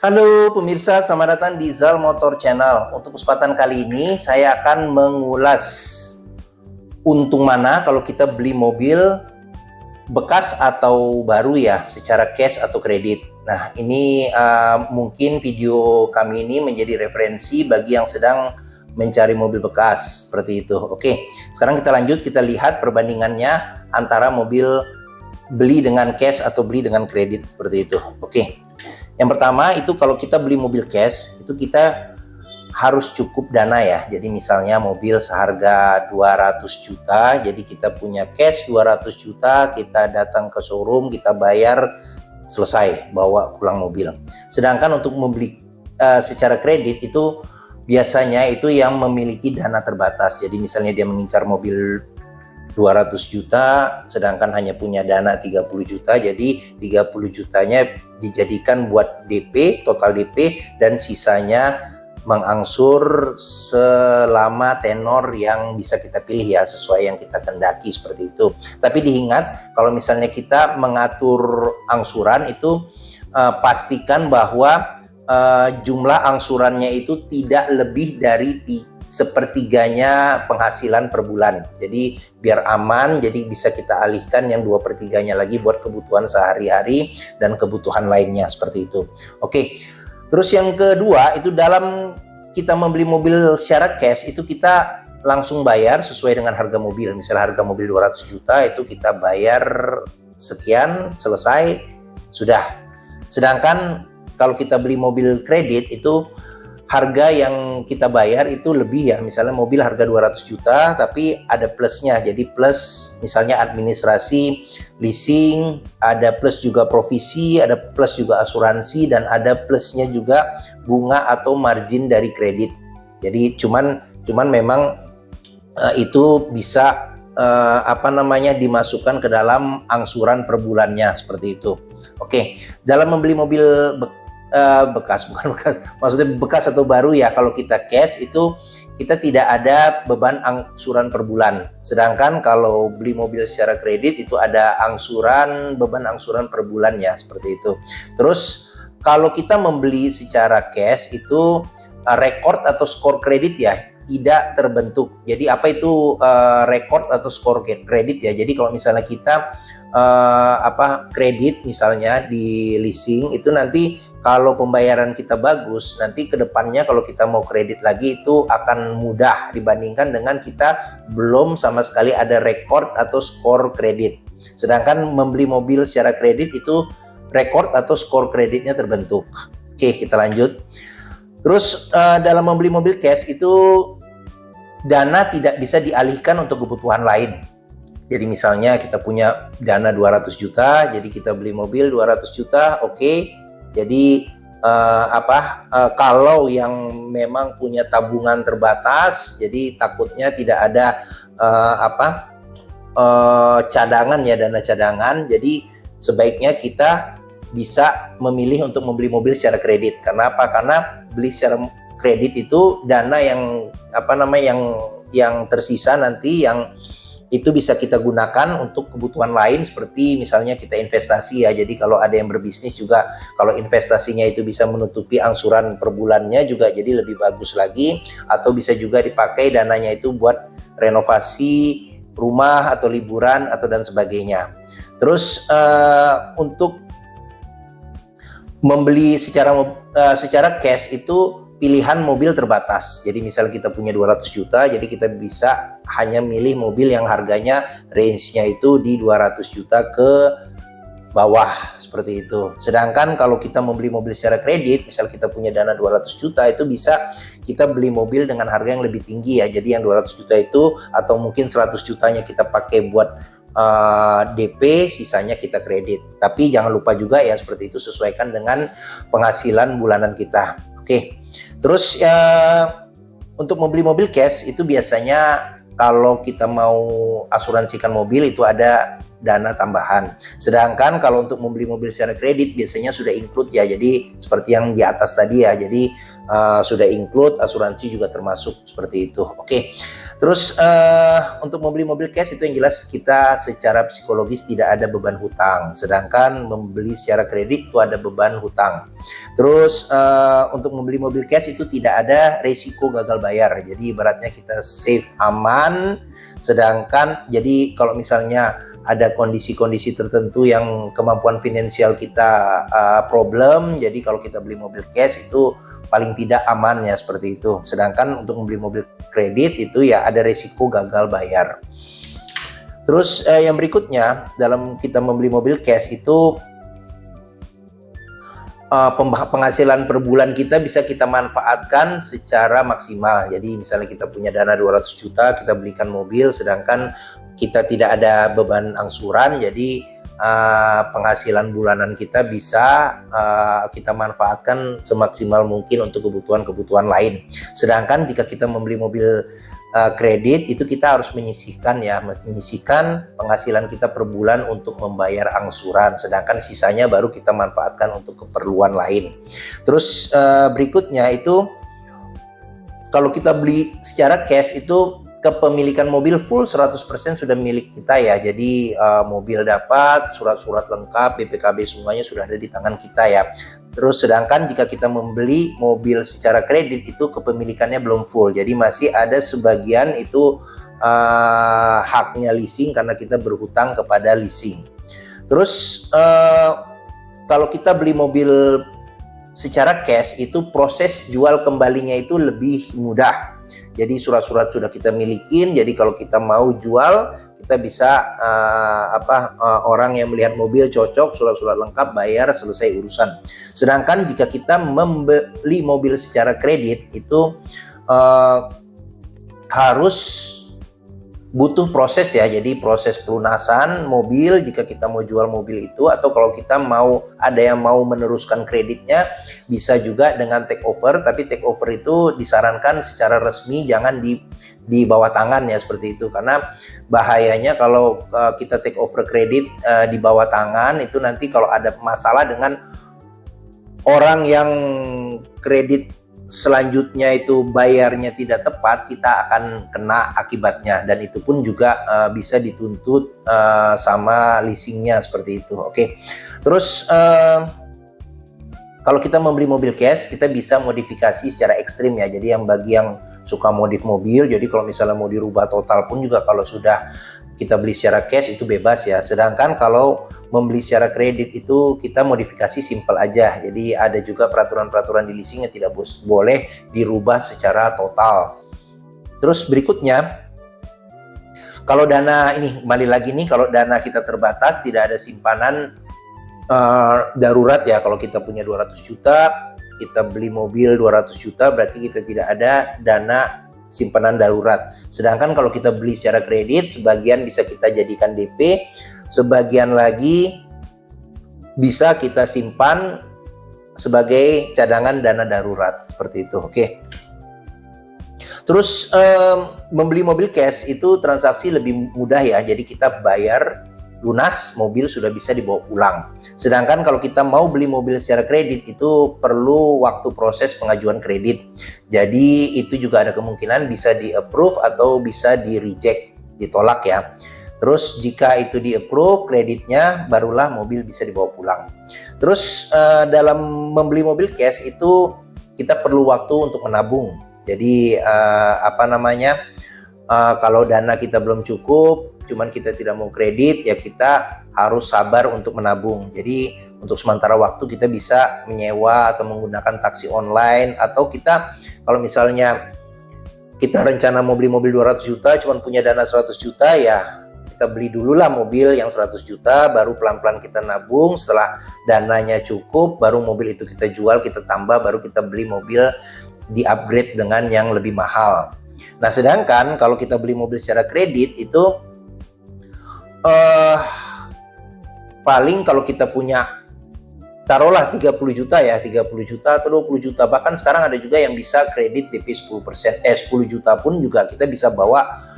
Halo pemirsa, selamat datang di Zal Motor Channel. Untuk kesempatan kali ini saya akan mengulas untung mana kalau kita beli mobil bekas atau baru ya, secara cash atau kredit. Nah ini mungkin video kami ini menjadi referensi bagi yang sedang mencari mobil bekas seperti itu. Oke, sekarang kita lanjut, kita lihat perbandingannya antara mobil beli dengan cash atau beli dengan kredit seperti itu. Oke. Yang pertama itu kalau kita beli mobil cash itu kita harus cukup dana ya. Jadi misalnya mobil seharga 200 juta, jadi kita punya cash 200 juta, kita datang ke showroom, kita bayar, selesai, bawa pulang mobil. Sedangkan untuk membeli secara kredit itu biasanya itu yang memiliki dana terbatas. Jadi misalnya dia mengincar mobil 200 juta sedangkan hanya punya dana 30 juta, jadi 30 jutanya dijadikan buat DP, total DP, dan sisanya mengangsur selama tenor yang bisa kita pilih ya, sesuai yang kita kendaki seperti itu. Tapi diingat kalau misalnya kita mengatur angsuran itu pastikan bahwa jumlah angsurannya itu tidak lebih dari sepertiganya penghasilan per bulan. Jadi biar aman, jadi bisa kita alihkan yang 2/3-nya lagi buat kebutuhan sehari-hari dan kebutuhan lainnya seperti itu. Oke, terus yang kedua itu dalam kita membeli mobil secara cash itu kita langsung bayar sesuai dengan harga mobil. Misalnya harga mobil 200 juta itu kita bayar sekian, selesai, sudah. Sedangkan kalau kita beli mobil kredit itu harga yang kita bayar itu lebih ya, misalnya mobil harga 200 juta tapi ada plusnya, jadi plus misalnya administrasi, leasing, ada plus juga provisi, ada plus juga asuransi, dan ada plusnya juga bunga atau margin dari kredit. Jadi cuman memang itu bisa dimasukkan ke dalam angsuran per bulannya seperti itu. Oke, dalam membeli mobil bekas maksudnya bekas atau baru ya, kalau kita cash itu kita tidak ada beban angsuran per bulan. Sedangkan kalau beli mobil secara kredit itu ada beban angsuran per bulan ya, seperti itu. Terus kalau kita membeli secara cash itu record atau skor kredit ya tidak terbentuk. Jadi apa itu record atau skor kredit ya? Jadi kalau misalnya kita kredit misalnya di leasing itu nanti kalau pembayaran kita bagus, nanti ke depannya kalau kita mau kredit lagi itu akan mudah dibandingkan dengan kita belum sama sekali ada record atau skor kredit. Sedangkan membeli mobil secara kredit itu record atau skor kreditnya terbentuk. Oke, kita lanjut. Terus dalam membeli mobil cash itu dana tidak bisa dialihkan untuk kebutuhan lain. Jadi misalnya kita punya dana 200 juta, jadi kita beli mobil 200 juta, oke. Jadi kalau yang memang punya tabungan terbatas, jadi takutnya tidak ada cadangan ya, dana cadangan. Jadi sebaiknya kita bisa memilih untuk membeli mobil secara kredit. Karena apa? Karena beli secara kredit itu dana yang tersisa nanti yang itu bisa kita gunakan untuk kebutuhan lain, seperti misalnya kita investasi ya. Jadi kalau ada yang berbisnis juga, kalau investasinya itu bisa menutupi angsuran per bulannya juga jadi lebih bagus lagi. Atau bisa juga dipakai dananya itu buat renovasi rumah atau liburan atau dan sebagainya. Terus untuk membeli secara cash itu pilihan mobil terbatas. Jadi misalnya kita punya 200 juta, jadi kita bisa hanya milih mobil yang harganya range-nya itu di 200 juta ke bawah seperti itu. Sedangkan kalau kita membeli mobil secara kredit, misal kita punya dana 200 juta, itu bisa kita beli mobil dengan harga yang lebih tinggi ya. Jadi yang 200 juta itu atau mungkin 100 jutanya kita pakai buat DP, sisanya kita kredit. Tapi jangan lupa juga ya, seperti itu sesuaikan dengan penghasilan bulanan kita. Oke. Terus untuk membeli mobil cash itu biasanya kalau kita mau asuransikan mobil itu ada dana tambahan. Sedangkan kalau untuk membeli mobil secara kredit biasanya sudah include ya. Jadi seperti yang di atas tadi ya. Jadi sudah include, asuransi juga termasuk seperti itu. Oke. Terus untuk membeli mobil cash itu yang jelas kita secara psikologis tidak ada beban hutang, sedangkan membeli secara kredit itu ada beban hutang. Terus untuk membeli mobil cash itu tidak ada resiko gagal bayar, jadi ibaratnya kita safe aman. Sedangkan jadi kalau misalnya ada kondisi-kondisi tertentu yang kemampuan finansial kita problem, jadi kalau kita beli mobil cash itu paling tidak aman ya, seperti itu. Sedangkan untuk membeli mobil kredit itu ya ada resiko gagal bayar. Terus yang berikutnya dalam kita membeli mobil cash itu penghasilan per bulan kita bisa kita manfaatkan secara maksimal. Jadi misalnya kita punya dana 200 juta, kita belikan mobil, sedangkan kita tidak ada beban angsuran, jadi penghasilan bulanan kita bisa kita manfaatkan semaksimal mungkin untuk kebutuhan-kebutuhan lain. Sedangkan jika kita membeli mobil kredit itu kita harus menyisihkan penghasilan kita per bulan untuk membayar angsuran, sedangkan sisanya baru kita manfaatkan untuk keperluan lain. Terus berikutnya itu kalau kita beli secara cash itu kepemilikan mobil full 100% sudah milik kita ya. Jadi mobil dapat, surat-surat lengkap, BPKB semuanya sudah ada di tangan kita ya. Terus sedangkan jika kita membeli mobil secara kredit itu kepemilikannya belum full. Jadi masih ada sebagian itu haknya leasing karena kita berhutang kepada leasing. Terus kalau kita beli mobil secara cash itu proses jual kembalinya itu lebih mudah. Jadi surat-surat sudah kita milikin, jadi kalau kita mau jual kita bisa orang yang melihat mobil cocok, surat-surat lengkap, bayar, selesai urusan. Sedangkan jika kita membeli mobil secara kredit itu harus butuh proses ya, jadi proses pelunasan mobil jika kita mau jual mobil itu, atau kalau kita mau ada yang mau meneruskan kreditnya bisa juga dengan take over, tapi take over itu disarankan secara resmi, jangan di bawah tangan ya, seperti itu, karena bahayanya kalau kita take over kredit di bawah tangan itu nanti kalau ada masalah dengan orang yang kredit selanjutnya itu bayarnya tidak tepat, kita akan kena akibatnya, dan itu pun juga bisa dituntut sama leasingnya, seperti itu. Oke. Terus kalau kita membeli mobil cash kita bisa modifikasi secara ekstrim ya. Jadi bagi yang suka modif mobil, jadi kalau misalnya mau dirubah total pun juga kalau sudah kita beli secara cash itu bebas ya. Sedangkan kalau membeli secara kredit itu kita modifikasi simple aja. Jadi ada juga peraturan-peraturan di leasing yang tidak boleh dirubah secara total. Terus berikutnya, kalau dana ini kembali lagi nih, kalau dana kita terbatas, tidak ada simpanan darurat ya. Kalau kita punya 200 juta, kita beli mobil 200 juta, berarti kita tidak ada dana simpanan darurat. Sedangkan kalau kita beli secara kredit, sebagian bisa kita jadikan DP, sebagian lagi bisa kita simpan sebagai cadangan dana darurat, seperti itu. Oke. Terus membeli mobil cash itu transaksi lebih mudah ya. Jadi kita bayar lunas, mobil sudah bisa dibawa pulang. Sedangkan kalau kita mau beli mobil secara kredit itu perlu waktu proses pengajuan kredit. Jadi itu juga ada kemungkinan bisa di-approve atau bisa di-reject, ditolak ya. Terus jika itu di-approve kreditnya, barulah mobil bisa dibawa pulang. Terus dalam membeli mobil cash itu kita perlu waktu untuk menabung. Jadi kalau dana kita belum cukup, cuman kita tidak mau kredit, ya kita harus sabar untuk menabung. Jadi untuk sementara waktu kita bisa menyewa atau menggunakan taksi online, atau kita kalau misalnya kita rencana mau beli mobil 200 juta cuman punya dana 100 juta ya kita beli dulu lah mobil yang 100 juta, baru pelan-pelan kita nabung. Setelah dananya cukup, baru mobil itu kita jual, kita tambah, baru kita beli mobil di upgrade dengan yang lebih mahal. Nah sedangkan kalau kita beli mobil secara kredit itu paling kalau kita punya taruhlah 30 juta ya, 30 juta atau 20 juta, bahkan sekarang ada juga yang bisa kredit DP 10%, 10 juta pun juga kita bisa bawa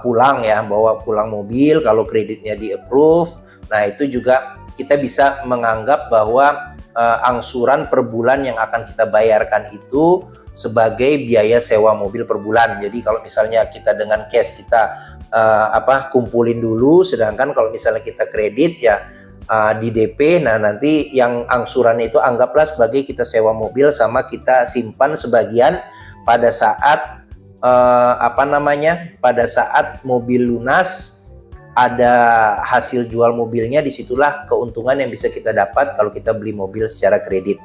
pulang ya, bawa pulang mobil kalau kreditnya di approve. Nah itu juga kita bisa menganggap bahwa angsuran per bulan yang akan kita bayarkan itu sebagai biaya sewa mobil per bulan. Jadi kalau misalnya kita dengan cash kita kumpulin dulu, sedangkan kalau misalnya kita kredit ya di DP, nah nanti yang angsurannya itu anggaplah sebagai kita sewa mobil sama kita simpan sebagian pada saat pada saat mobil lunas, ada hasil jual mobilnya, disitulah keuntungan yang bisa kita dapat kalau kita beli mobil secara kredit.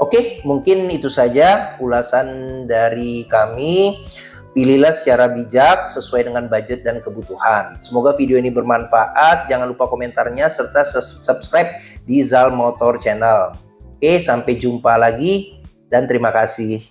Oke, mungkin itu saja ulasan dari kami. Pilihlah secara bijak sesuai dengan budget dan kebutuhan. Semoga video ini bermanfaat. Jangan lupa komentarnya serta subscribe di Zal Motor Channel. Oke, sampai jumpa lagi dan terima kasih.